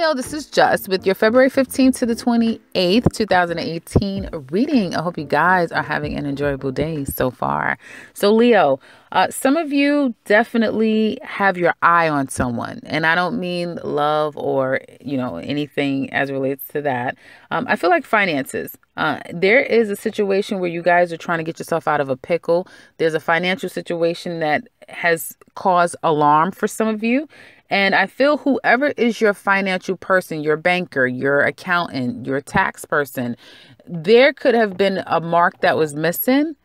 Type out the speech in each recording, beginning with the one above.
Leo, this is Just with your February 15th to the 28th, 2018 reading. I hope you guys are having an enjoyable day so far. So Leo, some of you definitely have your eye on someone, and I don't mean love or, anything as relates to that. I feel like finances. There is a situation where you guys are trying to get yourself out of a pickle. There's a financial situation that has caused alarm for some of you. And I feel whoever is your financial person, your banker, your accountant, your tax person, there could have been a mark that was missing.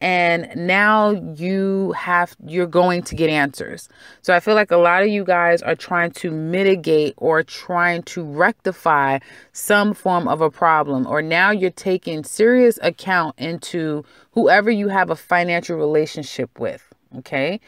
And now you're going to get answers. So I feel like a lot of you guys are trying to mitigate or trying to rectify some form of a problem, or now you're taking serious account into whoever you have a financial relationship with. Okay.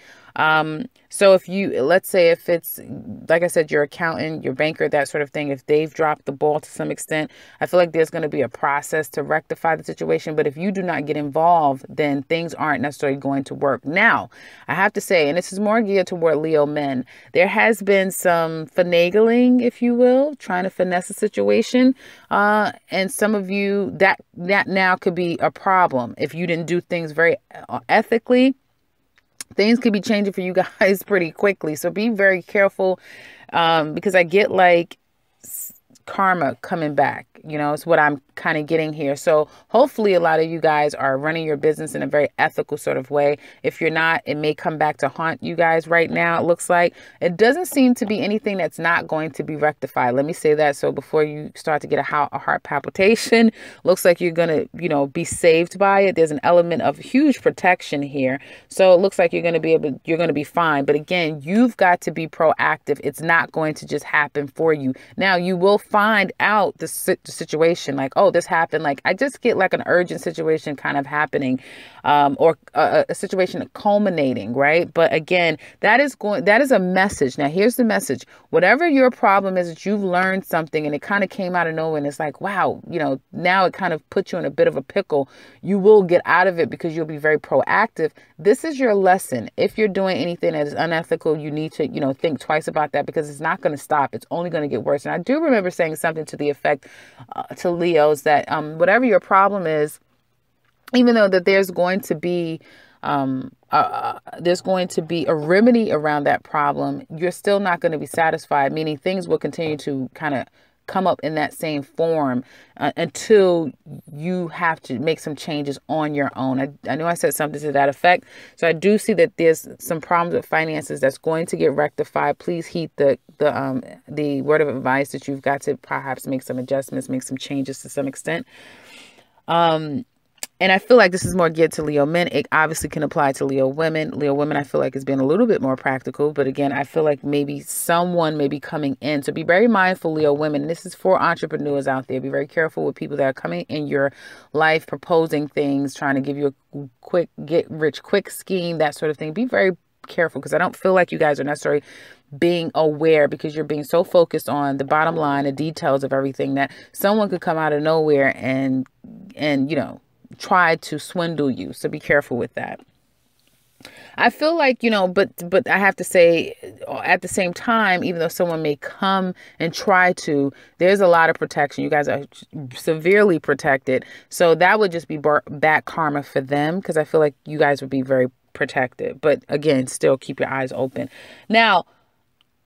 So let's say if it's, like I said, your accountant, your banker, that sort of thing, if they've dropped the ball to some extent, I feel like there's going to be a process to rectify the situation. But if you do not get involved, then things aren't necessarily going to work. Now, I have to say, and this is more geared toward Leo men, there has been some finagling, if you will, trying to finesse a situation. And some of you, that now could be a problem if you didn't do things very ethically. Things could be changing for you guys pretty quickly. So be very careful, because I get like karma coming back. It's what I'm kind of getting here. So hopefully a lot of you guys are running your business in a very ethical sort of way. If you're not, it may come back to haunt you guys right now. It looks like it doesn't seem to be anything that's not going to be rectified. Let me say that. So before you start to get a heart palpitation, looks like you're going to, be saved by it. There's an element of huge protection here. So it looks like you're going to be fine. But again, you've got to be proactive. It's not going to just happen for you. Now you will find out the situation, like, oh, this happened. Like, I just get like an urgent situation kind of happening, or a situation culminating, right? But again, that is a message. Now, here's the message. Whatever your problem is, that you've learned something and it kind of came out of nowhere, and it's like, wow, now it kind of puts you in a bit of a pickle. You will get out of it because you'll be very proactive. This is your lesson. If you're doing anything that is unethical, you need to, think twice about that, because it's not going to stop. It's only going to get worse. And I do remember saying something to the effect to Leos that whatever your problem is, even though that there's going to be a remedy around that problem, you're still not going to be satisfied, meaning things will continue to kind of come up in that same form until you have to make some changes on your own. I know I said something to that effect. So I do see that there's some problems with finances that's going to get rectified. Please heed the word of advice that you've got to perhaps make some adjustments, make some changes to some extent. And I feel like this is more geared to Leo men. It obviously can apply to Leo women. Leo women, I feel like, is being a little bit more practical. But again, I feel like maybe someone may be coming in. So be very mindful, Leo women. This is for entrepreneurs out there. Be very careful with people that are coming in your life, proposing things, trying to give you a quick get-rich-quick scheme, that sort of thing. Be very careful, because I don't feel like you guys are necessarily being aware, because you're being so focused on the bottom line, the details of everything, that someone could come out of nowhere and try to swindle you. So be careful with that. I feel like, but I have to say, at the same time, even though someone may come and try to, there's a lot of protection. You guys are severely protected. So that would just be bad karma for them, because I feel like you guys would be very protected. But again, still keep your eyes open. Now,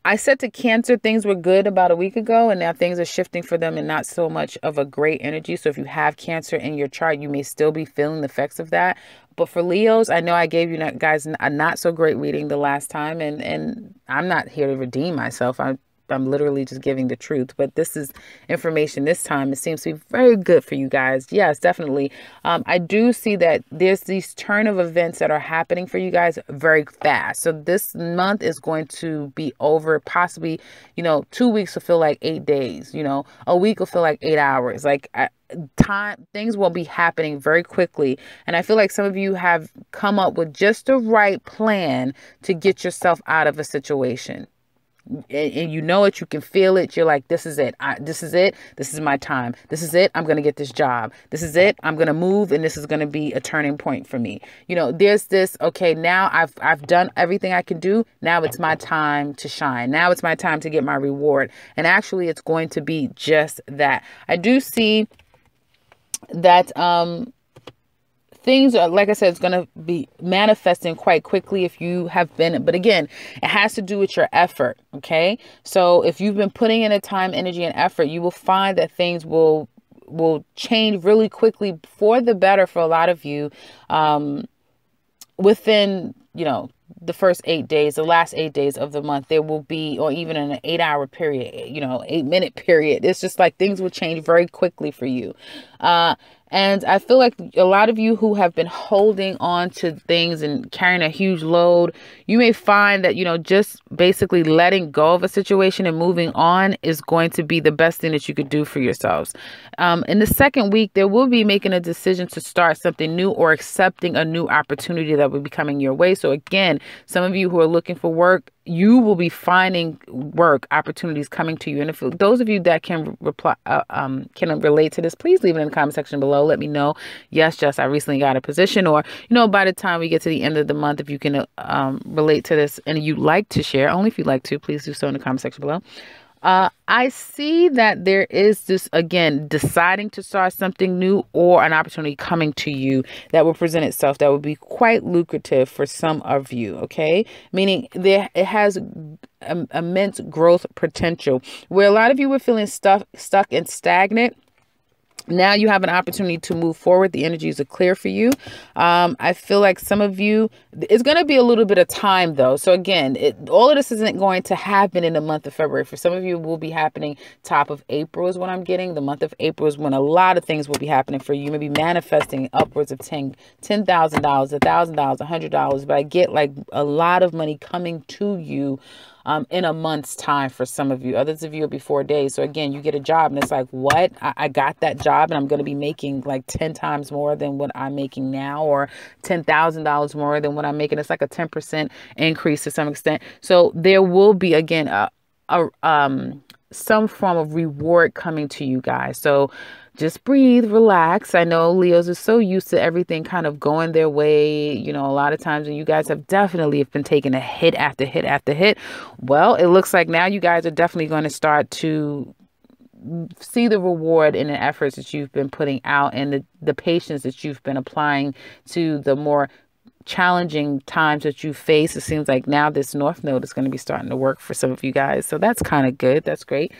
I said to Cancer, things were good about a week ago, and now things are shifting for them and not so much of a great energy. So if you have Cancer in your chart, you may still be feeling the effects of that. But for Leos, I know I gave you guys a not so great reading the last time, and I'm not here to redeem myself. I'm literally just giving the truth, but this is information this time. It seems to be very good for you guys. Yes, definitely. I do see that there's these turn of events that are happening for you guys very fast. So this month is going to be over, possibly, 2 weeks will feel like 8 days, a week will feel like 8 hours. Things will be happening very quickly. And I feel like some of you have come up with just the right plan to get yourself out of a situation. and you know it, you can feel it. You're like, this is it. This is it. This is my time. This is it. I'm going to get this job. This is it. I'm going to move, and this is going to be a turning point for me. You know, there's this, okay, now I've done everything I can do. Now it's my time to shine. Now it's my time to get my reward. And actually, it's going to be just that. I do see that things are, like I said, it's going to be manifesting quite quickly if you have been, but again, it has to do with your effort. Okay. So if you've been putting in a time, energy, and effort, you will find that things will change really quickly for the better for a lot of you, within, you know, the first 8 days, the last 8 days of the month. There will be, or even in an 8-hour period, you know, 8-minute period. It's just like things will change very quickly for you. And I feel like a lot of you who have been holding on to things and carrying a huge load, you may find that, you know, just basically letting go of a situation and moving on is going to be the best thing that you could do for yourselves. In the second week, there will be making a decision to start something new or accepting a new opportunity that will be coming your way. So again, some of you who are looking for work, you will be finding work opportunities coming to you. And if those of you that can relate to this, please leave it in the comment section below. Let me know. Yes, Jess, I recently got a position, or, you know, by the time we get to the end of the month, if you can relate to this and you'd like to share, only if you'd like to, please do so in the comment section below. I see that there is this, again, deciding to start something new or an opportunity coming to you that will present itself that will be quite lucrative for some of you. Okay. Meaning it has immense growth potential, where a lot of you were feeling stuck and stagnant. Now you have an opportunity to move forward. The energies are clear for you. I feel like some of you, it's going to be a little bit of time though. So again, all of this isn't going to happen in the month of February. For some of you, it will be happening top of April is what I'm getting. The month of April is when a lot of things will be happening for you. You may be manifesting upwards of $10,000, $1,000, $100, but I get like a lot of money coming to you in a month's time for some of you. Others of you will be 4 days. So again, you get a job and it's like, what? I got that job and I'm going to be making like 10 times more than what I'm making now, or $10,000 more than what I'm making. It's like a 10% increase to some extent. So there will be, again, some form of reward coming to you guys. So just breathe, relax. I know Leos are so used to everything kind of going their way. You know, a lot of times, and you guys have definitely been taking a hit after hit after hit. Well, it looks like now you guys are definitely going to start to see the reward in the efforts that you've been putting out, and the patience that you've been applying to the more challenging times that you face. It seems like now this North Node is going to be starting to work for some of you guys. So that's kind of good. That's great.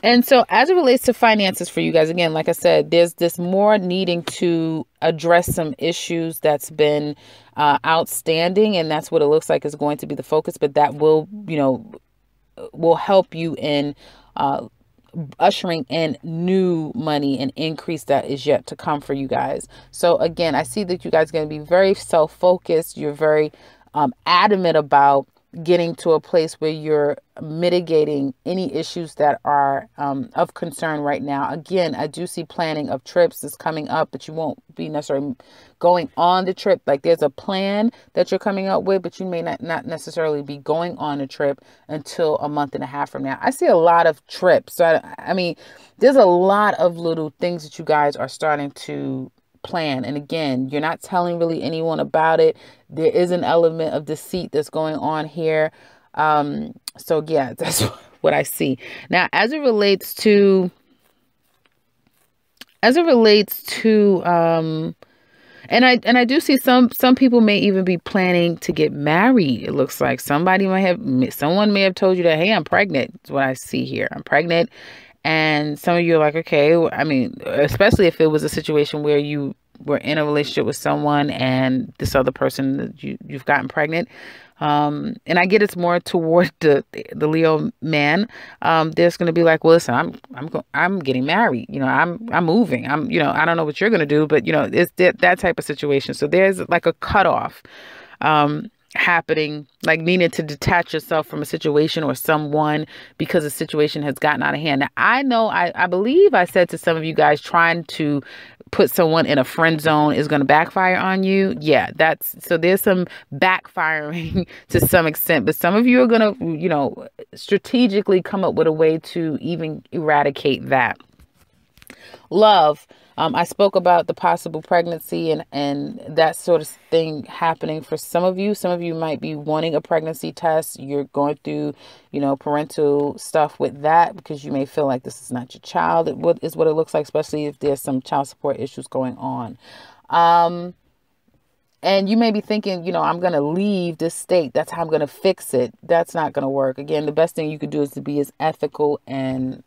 And so as it relates to finances for you guys, again, like I said, there's this more needing to address some issues that's been outstanding. And that's what it looks like is going to be the focus. But that will, you know, will help you in ushering in new money and increase that is yet to come for you guys. So again, I see that you guys are going to be very self-focused. You're very adamant about getting to a place where you're mitigating any issues that are of concern right now. Again, I do see planning of trips is coming up, but you won't be necessarily going on the trip. Like there's a plan that you're coming up with, but you may not necessarily be going on a trip until a month and a half from now. I see a lot of trips. So I mean, there's a lot of little things that you guys are starting to plan. And again, you're not telling really anyone about it. There is an element of deceit that's going on here. So yeah, that's what I see. Now, as it relates to, and I do see some people may even be planning to get married. It looks like someone may have told you that, hey, I'm pregnant. That's what I see here. I'm pregnant. And some of you are like, okay, I mean, especially if it was a situation where you were in a relationship with someone and this other person that you've gotten pregnant. And I get it's more toward the Leo man. There's going to be like, well, listen, I'm getting married. You know, I'm moving. I don't know what you're going to do, but you know, it's that type of situation. So there's like a cutoff, happening, like needing to detach yourself from a situation or someone because the situation has gotten out of hand. Now, I know, I believe I said to some of you guys trying to put someone in a friend zone is going to backfire on you. Yeah, so there's some backfiring to some extent, but some of you are going to, strategically come up with a way to even eradicate that. Love. I spoke about the possible pregnancy and that sort of thing happening for some of you. Some of you might be wanting a pregnancy test. You're going through, parental stuff with that because you may feel like this is not your child. What is what it looks like, especially if there's some child support issues going on. And you may be thinking, I'm going to leave this state. That's how I'm going to fix it. That's not going to work. Again, the best thing you could do is to be as ethical and,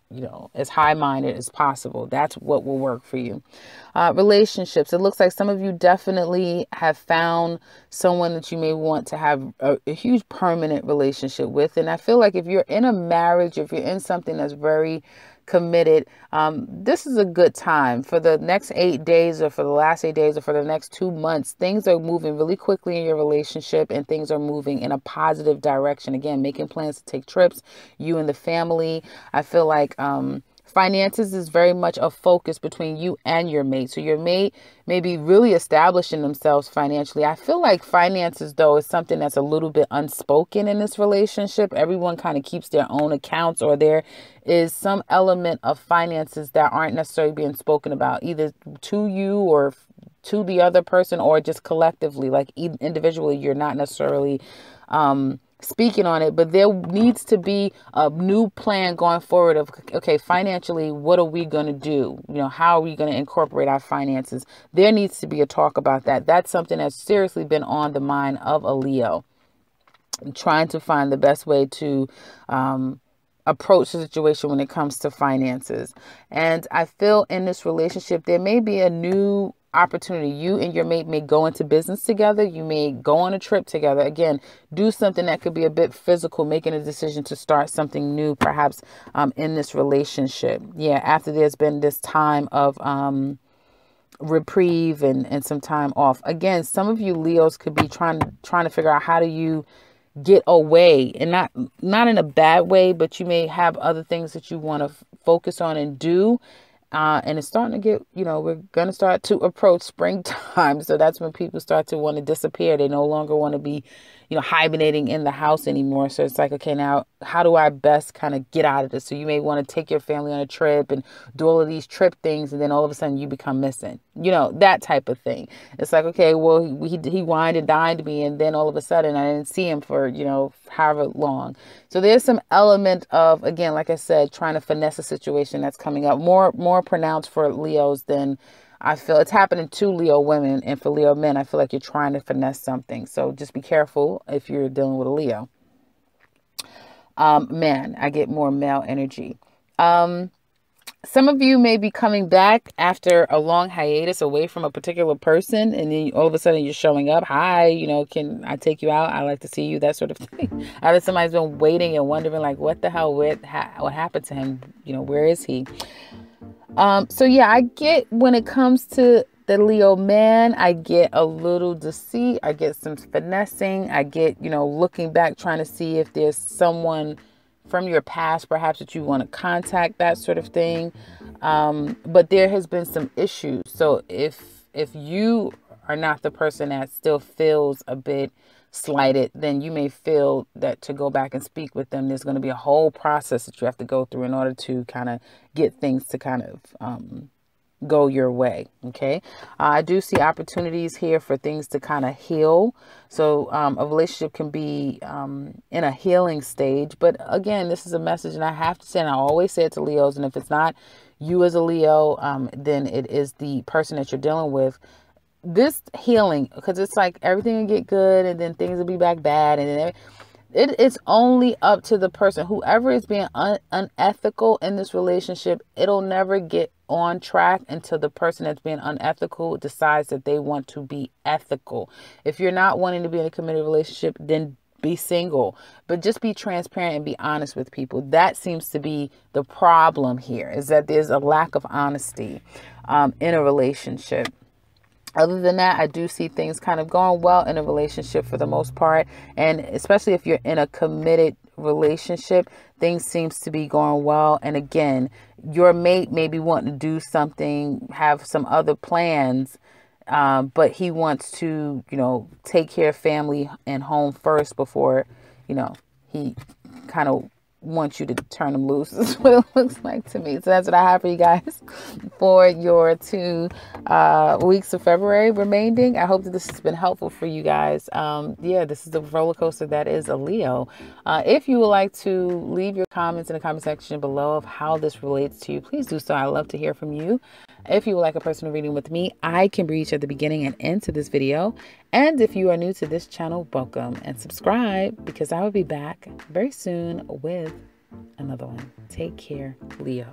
as high-minded as possible. That's what will work for you. Relationships. It looks like some of you definitely have found someone that you may want to have a huge permanent relationship with. And I feel like if you're in a marriage, if you're in something that's very committed, this is a good time. For the next 8 days or for the last 8 days or for the next 2 months, things are moving really quickly in your relationship and things are moving in a positive direction. Again, making plans to take trips, you and the family. I feel like finances is very much a focus between you and your mate. So your mate may be really establishing themselves financially. I feel like finances, though, is something that's a little bit unspoken in this relationship. Everyone kind of keeps their own accounts, or there is some element of finances that aren't necessarily being spoken about, either to you or to the other person, or just collectively, like individually, you're not necessarily speaking on it, but there needs to be a new plan going forward of, okay, financially, what are we going to do? How are we going to incorporate our finances? There needs to be a talk about that. That's something that's seriously been on the mind of a Leo, trying to find the best way to approach the situation when it comes to finances. And I feel in this relationship, there may be a new opportunity. You and your mate may go into business together. You may go on a trip together. Again, do something that could be a bit physical, making a decision to start something new, perhaps in this relationship. Yeah, after there's been this time of reprieve and some time off. Again, some of you Leos could be trying to figure out how do you get away, and not in a bad way, but you may have other things that you want to focus on and do. And it's starting to get, we're going to start to approach springtime. So that's when people start to want to disappear. They no longer want to be, hibernating in the house anymore. So it's like, okay, now how do I best kind of get out of this? So you may want to take your family on a trip and do all of these trip things. And then all of a sudden you become missing, that type of thing. It's like, okay, well, he wined and dined me. And then all of a sudden I didn't see him for, however long. So there's some element of, again, like I said, trying to finesse a situation that's coming up more pronounced for Leos than I feel it's happening to Leo women, and for Leo men, I feel like you're trying to finesse something. So just be careful if you're dealing with a Leo. Man, I get more male energy. Some of you may be coming back after a long hiatus away from a particular person, and then all of a sudden you're showing up. Hi, can I take you out? I like to see you, that sort of thing. Either somebody's been waiting and wondering, like, what the hell, what happened to him? Where is he? So yeah, I get when it comes to the Leo man, I get a little deceit. I get some finessing. I get, looking back, trying to see if there's someone from your past, perhaps, that you want to contact, that sort of thing. But there has been some issues. So if you are not the person that still feels a bit slighted, then you may feel that to go back and speak with them, there's going to be a whole process that you have to go through in order to kind of get things to kind of go your way. Okay. I do see opportunities here for things to kind of heal. So a relationship can be in a healing stage. But again, this is a message, and I have to say, and I always say it to Leos, and if it's not you as a Leo, then it is the person that you're dealing with. This healing, because it's like everything will get good and then things will be back bad, and then it's only up to the person. Whoever is being unethical in this relationship, it'll never get on track until the person that's being unethical decides that they want to be ethical. If you're not wanting to be in a committed relationship, then be single, but just be transparent and be honest with people. That seems to be the problem here, is that there's a lack of honesty in a relationship. Other than that, I do see things kind of going well in a relationship for the most part. And especially if you're in a committed relationship, things seems to be going well. And again, your mate may be wanting to do something, have some other plans, but he wants to, take care of family and home first before, he kind of wants you to turn him loose is what it looks like to me. So that's what I have for you guys for your 2 weeks of February remaining. I hope that this has been helpful for you guys. This is the roller coaster that is a Leo. If you would like to leave your comments in the comment section below of how this relates to you, please do so. I love to hear from you. If you would like a personal reading with me, I can reach at the beginning and end to this video. And if you are new to this channel, welcome and subscribe, because I will be back very soon with another one. Take care, Leo.